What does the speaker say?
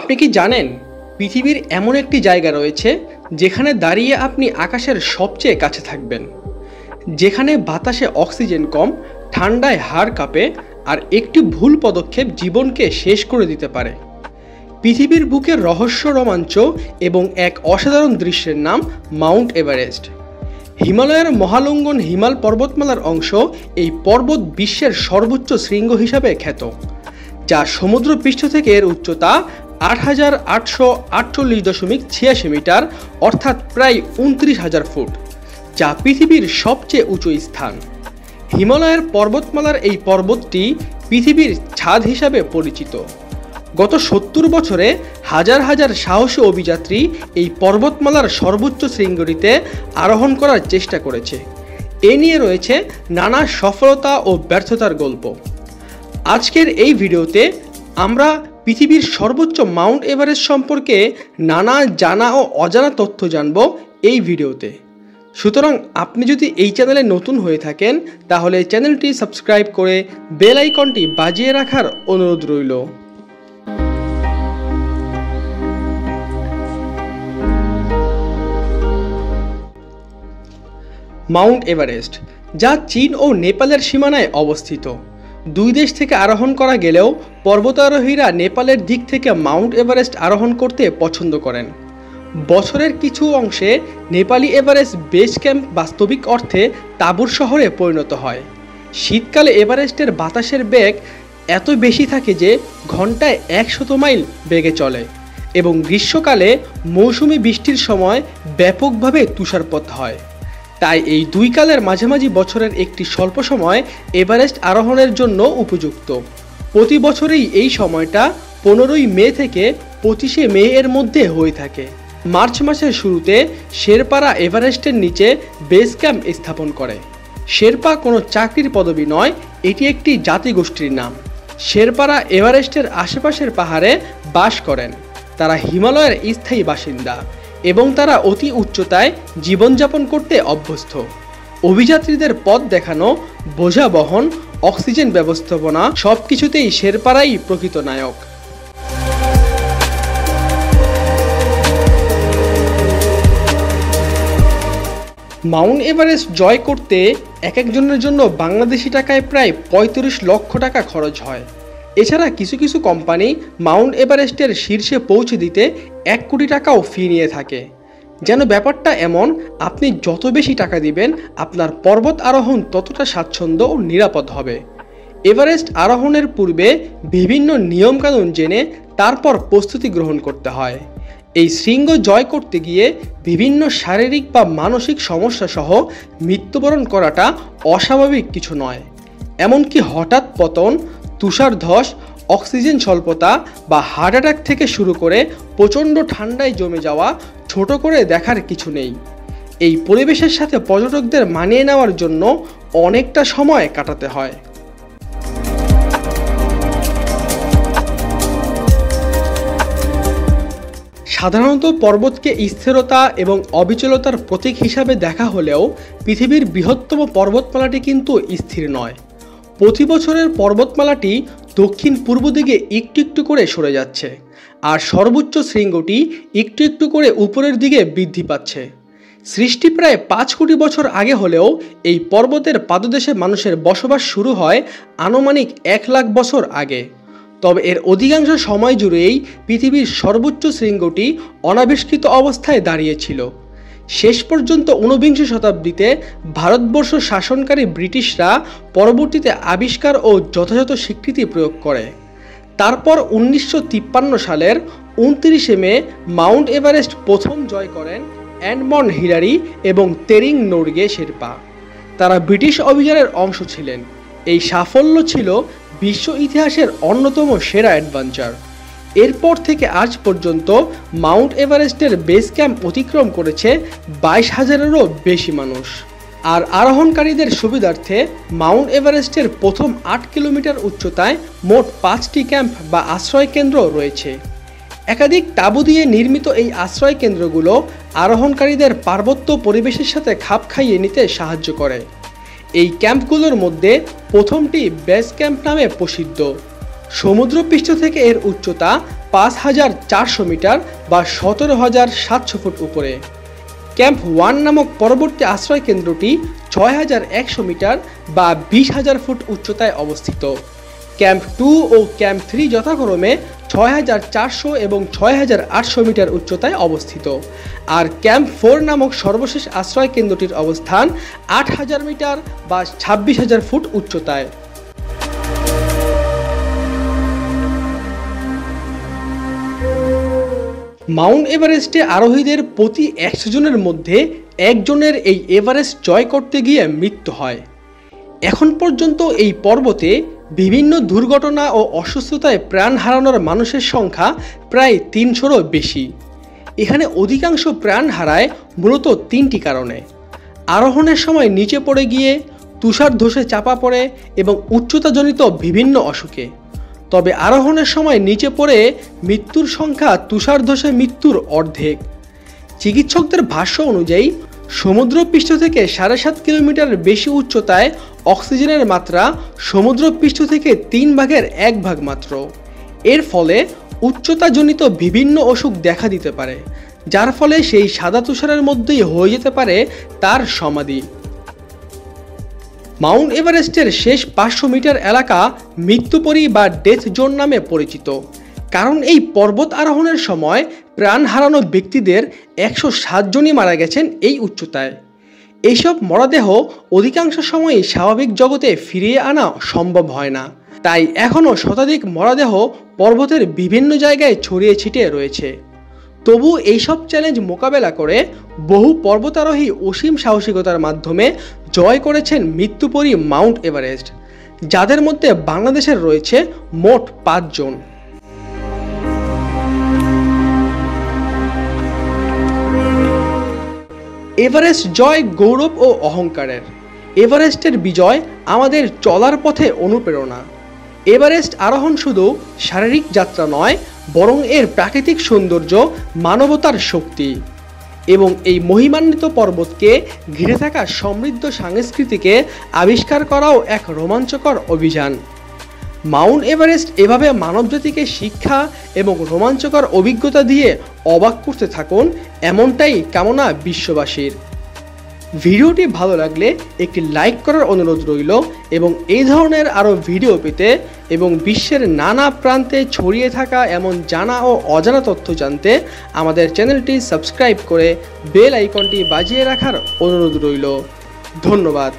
আপনি কি জানেন পৃথিবীর এমন একটি জায়গা রয়েছে যেখানে দাঁড়িয়ে আপনি আকাশের সবচেয়ে কাছে থাকবেন, যেখানে বাতাসে অক্সিজেন কম, ঠান্ডায় হাড় কাঁপে, আর একটি ভুল পদক্ষেপ জীবনকে শেষ করে দিতে পারে। পৃথিবীর বুকের রহস্য, রোমাঞ্চ এবং এক অসাধারণ দৃশ্যের নাম মাউন্ট এভারেস্ট। হিমালয়ের মহালঙ্ঘন হিমাল পর্বতমালার অংশ। এই পর্বত বিশ্বের সর্বোচ্চ শৃঙ্গ হিসাবে খ্যাত, যা সমুদ্র পৃষ্ঠ থেকে এর উচ্চতা ৮,৮৪৮.৮৬ মিটার, অর্থাৎ প্রায় ২৯,০০০ ফুট, যা পৃথিবীর সবচেয়ে উঁচু স্থান। হিমালয়ের পর্বতমালার এই পর্বতটি পৃথিবীর ছাদ হিসাবে পরিচিত। গত ৭০ বছরে হাজার হাজার সাহসী অভিযাত্রী এই পর্বতমালার সর্বোচ্চ শৃঙ্গটিতে আরোহণ করার চেষ্টা করেছে। এ নিয়ে রয়েছে নানা সফলতা ও ব্যর্থতার গল্প। আজকের এই ভিডিওতে আমরা পৃথিবীর সর্বোচ্চ মাউন্ট এভারেস্ট সম্পর্কে নানা জানা ও অজানা তথ্য জানব এই ভিডিওতে। সুতরাং আপনি যদি এই চ্যানেলে নতুন হয়ে থাকেন তাহলে চ্যানেলটি সাবস্ক্রাইব করে বেল আইকনটি বাজিয়ে রাখার অনুরোধ রইল। মাউন্ট এভারেস্ট, যা চীন ও নেপালের সীমানায় অবস্থিত। দুই দেশ থেকে আরোহণ করা গেলেও পর্বতারোহীরা নেপালের দিক থেকে মাউন্ট এভারেস্ট আরোহণ করতে পছন্দ করেন। বছরের কিছু অংশে নেপালি এভারেস্ট বেস ক্যাম্প বাস্তবিক অর্থে তাঁবুর শহরে পরিণত হয়। শীতকালে এভারেস্টের বাতাসের বেগ এত বেশি থাকে যে ঘন্টায় ১০০ মাইল বেগে চলে, এবং গ্রীষ্মকালে মৌসুমি বৃষ্টির সময় ব্যাপকভাবে তুষারপাত হয়। তাই এই দুই কালের মাঝামাঝি বছরের একটি স্বল্প সময় এভারেস্ট আরোহণের জন্য উপযুক্ত। প্রতি বছরই এই সময়টা ১৫ই মে থেকে ২৫শে মে এর মধ্যে হয়ে থাকে। মার্চ মাসের শুরুতে শেরপারা এভারেস্টের নিচে বেস ক্যাম্প স্থাপন করে। শেরপা কোনো চাকরির পদবি নয়, এটি একটি জাতিগোষ্ঠীর নাম। শেরপারা এভারেস্টের আশেপাশের পাহাড়ে বাস করেন। তারা হিমালয়ের স্থায়ী বাসিন্দা এবং তারা অতি উচ্চতায় জীবনযাপন করতে অভ্যস্ত। অভিযাত্রীদের পথ দেখানো, বোঝা বহন, অক্সিজেন ব্যবস্থাপনা সব কিছুতেই শেরপারাই প্রকৃত নায়ক। মাউন্ট এভারেস্ট জয় করতে এক একজনের জন্য বাংলাদেশি টাকায় প্রায় ৩৫ লক্ষ টাকা খরচ হয়। এছাড়া কিছু কিছু কোম্পানি মাউন্ট এভারেস্টের শীর্ষে পৌঁছে দিতে ১ কোটি টাকাও ফি নিয়ে থাকে। যেন ব্যাপারটা এমন, আপনি যত বেশি টাকা দিবেন আপনার পর্বত আরোহণ ততটা স্বাচ্ছন্দ্য ও নিরাপদ হবে। এভারেস্ট আরোহণের পূর্বে বিভিন্ন নিয়মকানুন জেনে তারপর প্রস্তুতি গ্রহণ করতে হয়। এই শৃঙ্গ জয় করতে গিয়ে বিভিন্ন শারীরিক বা মানসিক সমস্যা সহ মৃত্যুবরণ করাটা অস্বাভাবিক কিছু নয়। এমনকি হঠাৎ পতন, তুষারধস, অক্সিজেন স্বল্পতা বা হার্ট অ্যাটাক থেকে শুরু করে প্রচণ্ড ঠান্ডায় জমে যাওয়া ছোট করে দেখার কিছু নেই। এই পরিবেশের সাথে পর্যটকদের মানিয়ে নেওয়ার জন্য অনেকটা সময় কাটাতে হয়। সাধারণত পর্বতকে স্থিরতা এবং অবিচলতার প্রতীক হিসাবে দেখা হলেও পৃথিবীর বৃহত্তম পর্বতমালাটি কিন্তু স্থির নয়। প্রতি বছরের পর্বতমালাটি দক্ষিণ পূর্ব দিকে একটু একটু করে সরে যাচ্ছে, আর সর্বোচ্চ শৃঙ্গটি একটু একটু করে উপরের দিকে বৃদ্ধি পাচ্ছে। সৃষ্টি প্রায় ৫ কোটি বছর আগে হলেও এই পর্বতের পাদদেশে মানুষের বসবাস শুরু হয় আনুমানিক ১ লাখ বছর আগে। তবে এর অধিকাংশ সময় জুড়েই পৃথিবীর সর্বোচ্চ শৃঙ্গটি অনাবিষ্কৃত অবস্থায় দাঁড়িয়েছিল। শেষ পর্যন্ত ১৯বিংশ শতাব্দীতে ভারতবর্ষ শাসনকারী ব্রিটিশরা পরবর্তীতে আবিষ্কার ও যথাযথ স্বীকৃতি প্রয়োগ করে। তারপর ১৯৫৩ সালের ২৯শে মে মাউন্ট এভারেস্ট প্রথম জয় করেন এডমন্ড হিলারি এবং তেরিং নোরগে শেরপা। তারা ব্রিটিশ অভিযানের অংশ ছিলেন। এই সাফল্য ছিল বিশ্ব ইতিহাসের অন্যতম সেরা অ্যাডভেঞ্চার। এরপর থেকে আজ পর্যন্ত মাউন্ট এভারেস্টের বেস ক্যাম্প অতিক্রম করেছে ২২,০০০-এরও বেশি মানুষ। আর আরোহণকারীদের সুবিধার্থে মাউন্ট এভারেস্টের প্রথম ৮ কিলোমিটার উচ্চতায় মোট ৫টি ক্যাম্প বা আশ্রয় কেন্দ্র রয়েছে। একাধিক তাঁবু দিয়ে নির্মিত এই আশ্রয় কেন্দ্রগুলো আরোহণকারীদের পার্বত্য পরিবেশের সাথে খাপ খাইয়ে নিতে সাহায্য করে। এই ক্যাম্পগুলোর মধ্যে প্রথমটি বেস ক্যাম্প নামে প্রসিদ্ধ। সমুদ্রপৃষ্ঠ থেকে এর উচ্চতা ৫,৪০০ মিটার বা ১৭,৭০০ ফুট উপরে। ক্যাম্প 1 নামক পরবর্তী আশ্রয় কেন্দ্রটি ৬,১০০ মিটার বা ২০,০০০ ফুট উচ্চতায় অবস্থিত। ক্যাম্প 2 ও ক্যাম্প 3 যথাক্রমে ৬,৪০০ এবং ৬,৮০০ মিটার উচ্চতায় অবস্থিত। আর ক্যাম্প 4 নামক সর্বশেষ আশ্রয় কেন্দ্রটির অবস্থান ৮,০০০ মিটার বা ২৬,০০০ ফুট উচ্চতায়। মাউন্ট এভারেস্টে আরোহীদের প্রতি ১০০ জনের মধ্যে একজনের এই এভারেস্ট জয় করতে গিয়ে মৃত্যু হয়। এখন পর্যন্ত এই পর্বতে বিভিন্ন দুর্ঘটনা ও অসুস্থতায় প্রাণ হারানোর মানুষের সংখ্যা প্রায় ৩০০রও বেশি। এখানে অধিকাংশ প্রাণ হারায় মূলত ৩টি কারণে: আরোহণের সময় নিচে পড়ে গিয়ে, তুষার ধসে চাপা পড়ে এবং উচ্চতাজনিত বিভিন্ন অসুখে। তবে আরোহণের সময় নিচে পড়ে মৃত্যুর সংখ্যা তুষার ধসে মৃত্যুর অর্ধেক। চিকিৎসকদের ভাষ্য অনুযায়ী সমুদ্রপৃষ্ঠ থেকে ৭.৫ কিলোমিটার বেশি উচ্চতায় অক্সিজেনের মাত্রা সমুদ্রপৃষ্ঠ থেকে 1/3 ভাগ মাত্র। এর ফলে উচ্চতাজনিত বিভিন্ন অসুখ দেখা দিতে পারে, যার ফলে সেই সাদা তুষারের মধ্যেই হয়ে যেতে পারে তার সমাধি। মাউন্ট এভারেস্টের শেষ ৫০০ মিটার এলাকা মৃত্যুপরী বা ডেথ জোন নামে পরিচিত, কারণ এই পর্বত আরোহণের সময় প্রাণ হারানো ব্যক্তিদের ১০৭ জনই মারা গেছেন এই উচ্চতায়। এইসব মরদেহ অধিকাংশ সময়ই স্বাভাবিক জগতে ফিরিয়ে আনা সম্ভব হয় না, তাই এখনও শতাধিক মরদেহ পর্বতের বিভিন্ন জায়গায় ছড়িয়ে ছিটিয়ে রয়েছে। তবু এইসব চ্যালেঞ্জ মোকাবেলা করে বহু পর্বতারোহী অসীম সাহসিকতার মাধ্যমে জয় করেছেন মৃত্যুপরী মাউন্ট এভারেস্ট, যাদের মধ্যে বাংলাদেশের রয়েছে মোট ৫ জন। এভারেস্ট জয় গৌরব ও অহংকারের। এভারেস্টের বিজয় আমাদের চলার পথে অনুপ্রেরণা। এভারেস্ট আরোহণ শুধু শারীরিক যাত্রা নয়, বরং এর প্রাকৃতিক সৌন্দর্য, মানবতার শক্তি এবং এই মহিমান্বিত পর্বতকে ঘিরে থাকা সমৃদ্ধ সংস্কৃতিকে আবিষ্কার করাও এক রোমাঞ্চকর অভিযান। মাউন্ট এভারেস্ট এভাবে মানবজাতিকে শিক্ষা এবং রোমাঞ্চকর অভিজ্ঞতা দিয়ে অবাক করতে থাকুন, এমনটাই কামনা বিশ্ববাসীর। ভিডিওটি ভালো লাগলে একটি লাইক করার অনুরোধ রইল এবং এই ধরনের আরও ভিডিও পেতে এবং বিশ্বের নানা প্রান্তে ছড়িয়ে থাকা এমন জানা ও অজানা তথ্য জানতে আমাদের চ্যানেলটি সাবস্ক্রাইব করে বেল আইকনটি বাজিয়ে রাখার অনুরোধ রইল। ধন্যবাদ।